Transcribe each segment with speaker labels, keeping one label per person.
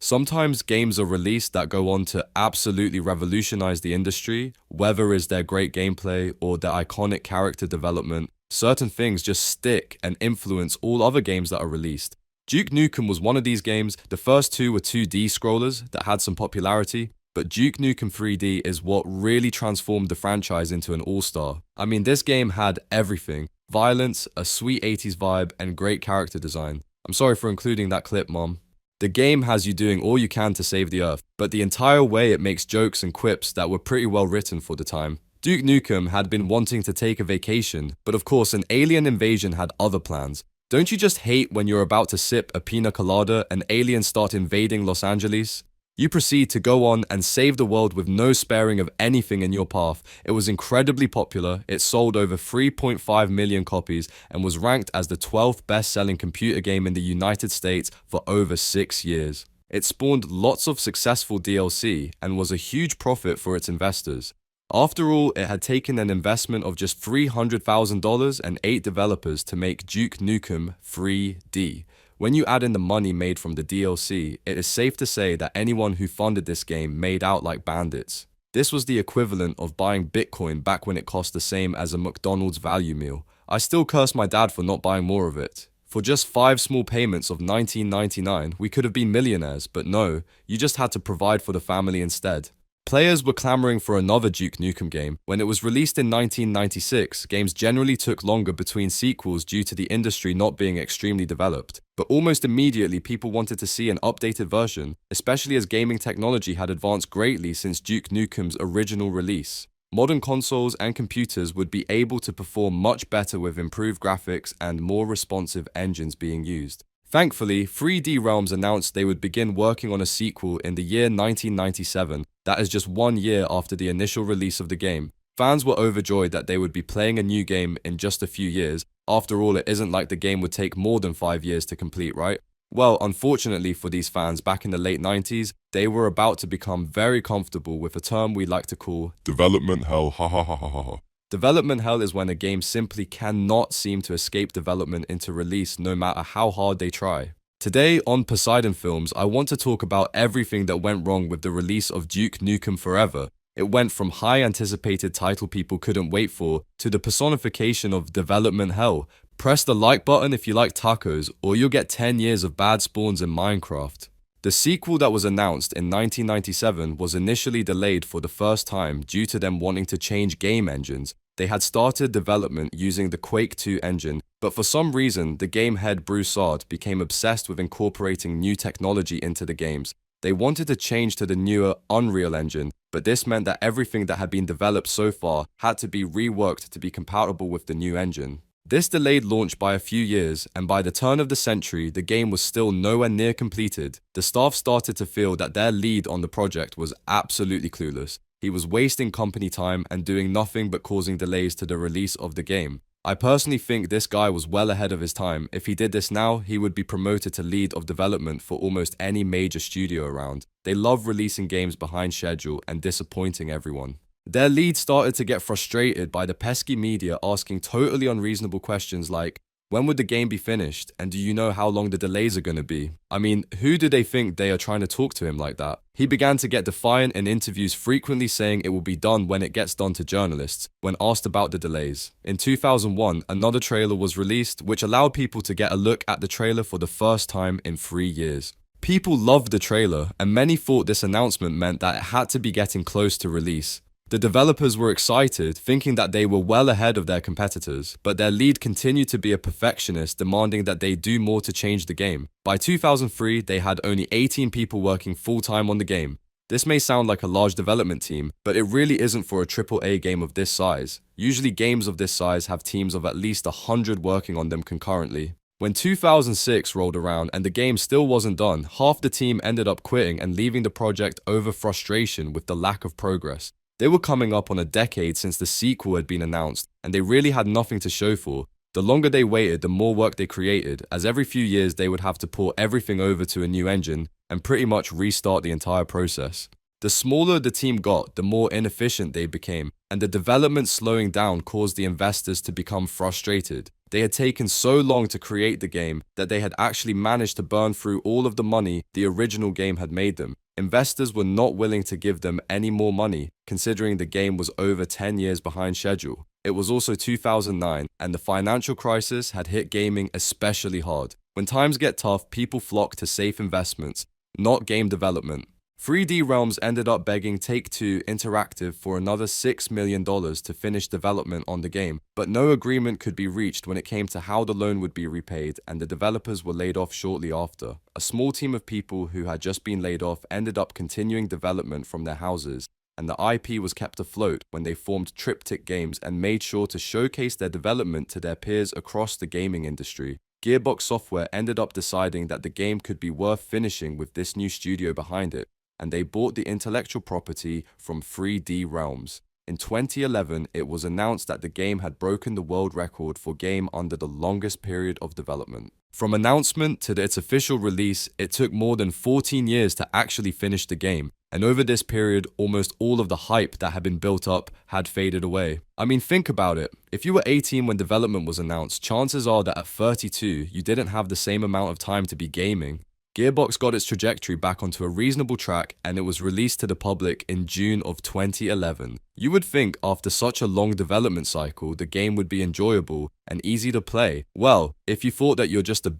Speaker 1: Sometimes games are released that go on to absolutely revolutionize the industry, whether it's their great gameplay or their iconic character development. Certain things just stick and influence all other games that are released. Duke Nukem was one of these games. The first two were 2D scrollers that had some popularity, but Duke Nukem 3D is what really transformed the franchise into an all-star. I mean, this game had everything: violence, a sweet 80s vibe, and great character design. I'm sorry for including that clip, Mom. The game has you doing all you can to save the Earth, but the entire way it makes jokes and quips that were pretty well written for the time. Duke Nukem had been wanting to take a vacation, but of course an alien invasion had other plans. Don't you just hate when you're about to sip a pina colada and aliens start invading Los Angeles? You proceed to go on and save the world with no sparing of anything in your path. It was incredibly popular, it sold over 3.5 million copies and was ranked as the 12th best-selling computer game in the United States for over 6 years. It spawned lots of successful DLC and was a huge profit for its investors. After all, it had taken an investment of just $300,000 and 8 developers to make Duke Nukem 3D. When you add in the money made from the DLC, it is safe to say that anyone who funded this game made out like bandits. This was the equivalent of buying Bitcoin back when it cost the same as a McDonald's value meal. I still curse my dad for not buying more of it. For just 5 small payments of $19.99, we could have been millionaires, but no, you just had to provide for the family instead. Players were clamoring for another Duke Nukem game. When it was released in 1996, games generally took longer between sequels due to the industry not being extremely developed. But almost immediately people wanted to see an updated version, especially as gaming technology had advanced greatly since Duke Nukem's original release. Modern consoles and computers would be able to perform much better with improved graphics and more responsive engines being used. Thankfully, 3D Realms announced they would begin working on a sequel in the year 1997, that is just 1 year after the initial release of the game. Fans were overjoyed that they would be playing a new game in just a few years. After all, it isn't like the game would take more than 5 years to complete, right? Well, unfortunately for these fans back in the late 90s, they were about to become very comfortable with a term we like to call development hell, ha ha ha ha ha. Development hell is when a game simply cannot seem to escape development into release no matter how hard they try. Today on Poseidon Films, I want to talk about everything that went wrong with the release of Duke Nukem Forever. It went from high anticipated title people couldn't wait for to the personification of development hell. Press the like button if you like tacos, or you'll get 10 years of bad spawns in Minecraft. The sequel that was announced in 1997 was initially delayed for the first time due to them wanting to change game engines. They had started development using the Quake 2 engine, but for some reason, the game head Broussard became obsessed with incorporating new technology into the games. They wanted to change to the newer Unreal Engine, but this meant that everything that had been developed so far had to be reworked to be compatible with the new engine. This delayed launch by a few years, and by the turn of the century, the game was still nowhere near completed. The staff started to feel that their lead on the project was absolutely clueless. He was wasting company time and doing nothing but causing delays to the release of the game. I personally think this guy was well ahead of his time. If he did this now, he would be promoted to lead of development for almost any major studio around. They love releasing games behind schedule and disappointing everyone. Their lead started to get frustrated by the pesky media asking totally unreasonable questions like, when would the game be finished, and do you know how long the delays are going to be? I mean, who do they think they are trying to talk to him like that? He began to get defiant in interviews, frequently saying it will be done when it gets done to journalists, when asked about the delays. In 2001, another trailer was released, which allowed people to get a look at the trailer for the first time in 3 years. People loved the trailer, and many thought this announcement meant that it had to be getting close to release. The developers were excited, thinking that they were well ahead of their competitors, but their lead continued to be a perfectionist, demanding that they do more to change the game. By 2003, they had only 18 people working full-time on the game. This may sound like a large development team, but it really isn't for a AAA game of this size. Usually games of this size have teams of at least 100 working on them concurrently. When 2006 rolled around and the game still wasn't done, half the team ended up quitting and leaving the project over frustration with the lack of progress. They were coming up on a decade since the sequel had been announced, and they really had nothing to show for. The longer they waited, the more work they created, as every few years they would have to port everything over to a new engine and pretty much restart the entire process. The smaller the team got, the more inefficient they became, and the development slowing down caused the investors to become frustrated. They had taken so long to create the game that they had actually managed to burn through all of the money the original game had made them. Investors were not willing to give them any more money, considering the game was over 10 years behind schedule. It was also 2009, and the financial crisis had hit gaming especially hard. When times get tough, people flock to safe investments, not game development. 3D Realms ended up begging Take-Two Interactive for another $6 million to finish development on the game, but no agreement could be reached when it came to how the loan would be repaid, and the developers were laid off shortly after. A small team of people who had just been laid off ended up continuing development from their houses, and the IP was kept afloat when they formed Triptych Games and made sure to showcase their development to their peers across the gaming industry. Gearbox Software ended up deciding that the game could be worth finishing with this new studio behind it, and they bought the intellectual property from 3D Realms. In 2011, it was announced that the game had broken the world record for game under the longest period of development. From announcement to its official release, it took more than 14 years to actually finish the game, and over this period, almost all of the hype that had been built up had faded away. I mean, think about it. If you were 18 when development was announced, chances are that at 32, you didn't have the same amount of time to be gaming. Gearbox got its trajectory back onto a reasonable track, and it was released to the public in June of 2011. You would think after such a long development cycle, the game would be enjoyable and easy to play. Well, if you thought that you're just a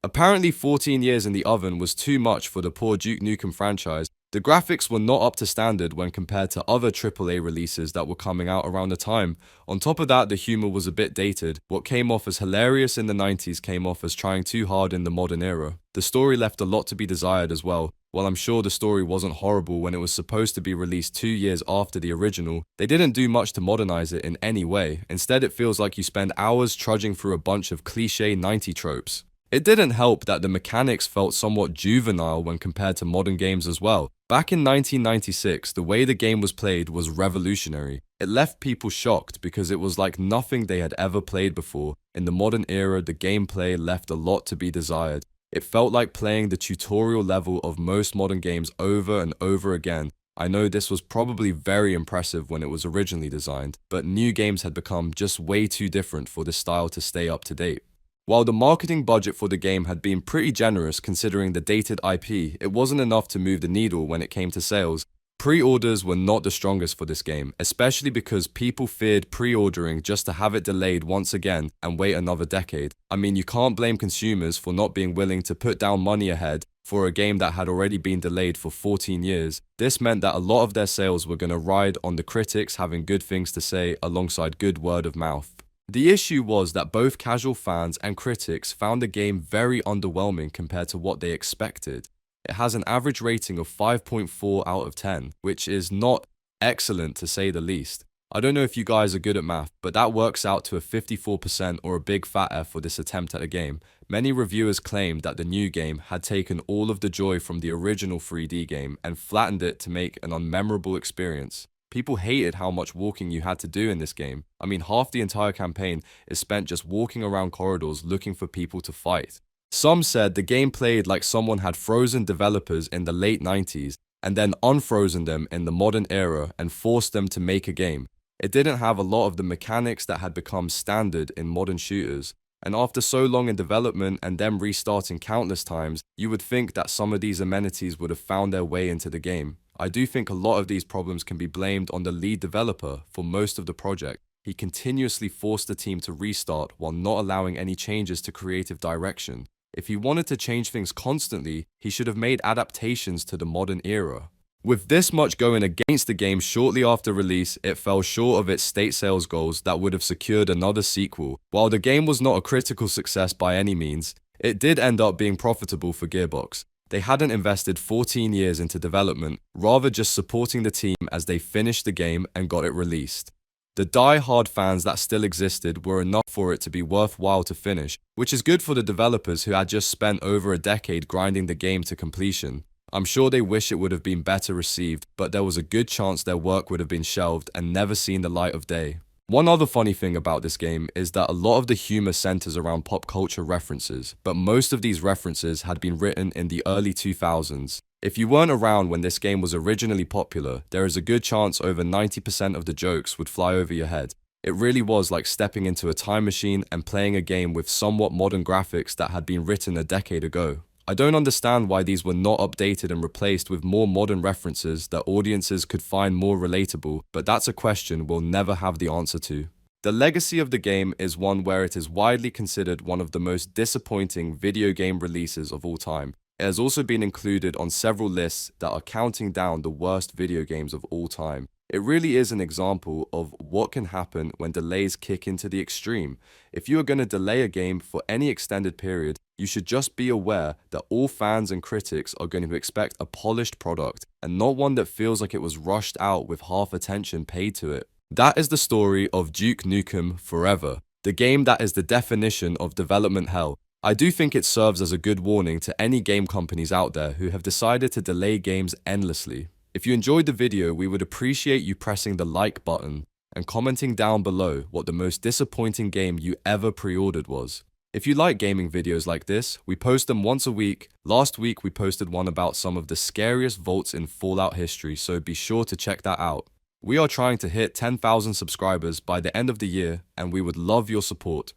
Speaker 1: Apparently 14 years in the oven was too much for the poor Duke Nukem franchise. The graphics were not up to standard when compared to other AAA releases that were coming out around the time. On top of that, the humor was a bit dated. What came off as hilarious in the 90s came off as trying too hard in the modern era. The story left a lot to be desired as well. While I'm sure the story wasn't horrible when it was supposed to be released 2 years after the original, they didn't do much to modernize it in any way. Instead, it feels like you spend hours trudging through a bunch of cliché 90 tropes. It didn't help that the mechanics felt somewhat juvenile when compared to modern games as well. Back in 1996, the way the game was played was revolutionary. It left people shocked because it was like nothing they had ever played before. In the modern era, the gameplay left a lot to be desired. It felt like playing the tutorial level of most modern games over and over again. I know this was probably very impressive when it was originally designed, but new games had become just way too different for this style to stay up to date. While the marketing budget for the game had been pretty generous considering the dated IP, it wasn't enough to move the needle when it came to sales. Pre-orders were not the strongest for this game, especially because people feared pre-ordering just to have it delayed once again and wait another decade. I mean, you can't blame consumers for not being willing to put down money ahead for a game that had already been delayed for 14 years. This meant that a lot of their sales were going to ride on the critics having good things to say alongside good word of mouth. The issue was that both casual fans and critics found the game very underwhelming compared to what they expected. It has an average rating of 5.4 out of 10, which is not excellent to say the least. I don't know if you guys are good at math, but that works out to a 54% or a big fat F for this attempt at a game. Many reviewers claimed that the new game had taken all of the joy from the original 3D game and flattened it to make an unmemorable experience. People hated how much walking you had to do in this game. I mean, half the entire campaign is spent just walking around corridors looking for people to fight. Some said the game played like someone had frozen developers in the late 90s and then unfrozen them in the modern era and forced them to make a game. It didn't have a lot of the mechanics that had become standard in modern shooters. And after so long in development and them restarting countless times, you would think that some of these amenities would have found their way into the game. I do think a lot of these problems can be blamed on the lead developer for most of the project. He continuously forced the team to restart while not allowing any changes to creative direction. If he wanted to change things constantly, he should have made adaptations to the modern era. With this much going against the game shortly after release, it fell short of its state sales goals that would have secured another sequel. While the game was not a critical success by any means, it did end up being profitable for Gearbox. They hadn't invested 14 years into development, rather just supporting the team as they finished the game and got it released. The die-hard fans that still existed were enough for it to be worthwhile to finish, which is good for the developers who had just spent over a decade grinding the game to completion. I'm sure they wish it would have been better received, but there was a good chance their work would have been shelved and never seen the light of day. One other funny thing about this game is that a lot of the humor centers around pop culture references, but most of these references had been written in the early 2000s. If you weren't around when this game was originally popular, there is a good chance over 90% of the jokes would fly over your head. It really was like stepping into a time machine and playing a game with somewhat modern graphics that had been written a decade ago. I don't understand why these were not updated and replaced with more modern references that audiences could find more relatable, but that's a question we'll never have the answer to. The legacy of the game is one where it is widely considered one of the most disappointing video game releases of all time. It has also been included on several lists that are counting down the worst video games of all time. It really is an example of what can happen when delays kick into the extreme. If you are going to delay a game for any extended period, you should just be aware that all fans and critics are going to expect a polished product and not one that feels like it was rushed out with half attention paid to it. That is the story of Duke Nukem Forever, the game that is the definition of development hell. I do think it serves as a good warning to any game companies out there who have decided to delay games endlessly. If you enjoyed the video, we would appreciate you pressing the like button and commenting down below what the most disappointing game you ever pre-ordered was. If you like gaming videos like this, we post them once a week. Last week we posted one about some of the scariest vaults in Fallout history, so be sure to check that out. We are trying to hit 10,000 subscribers by the end of the year, and we would love your support.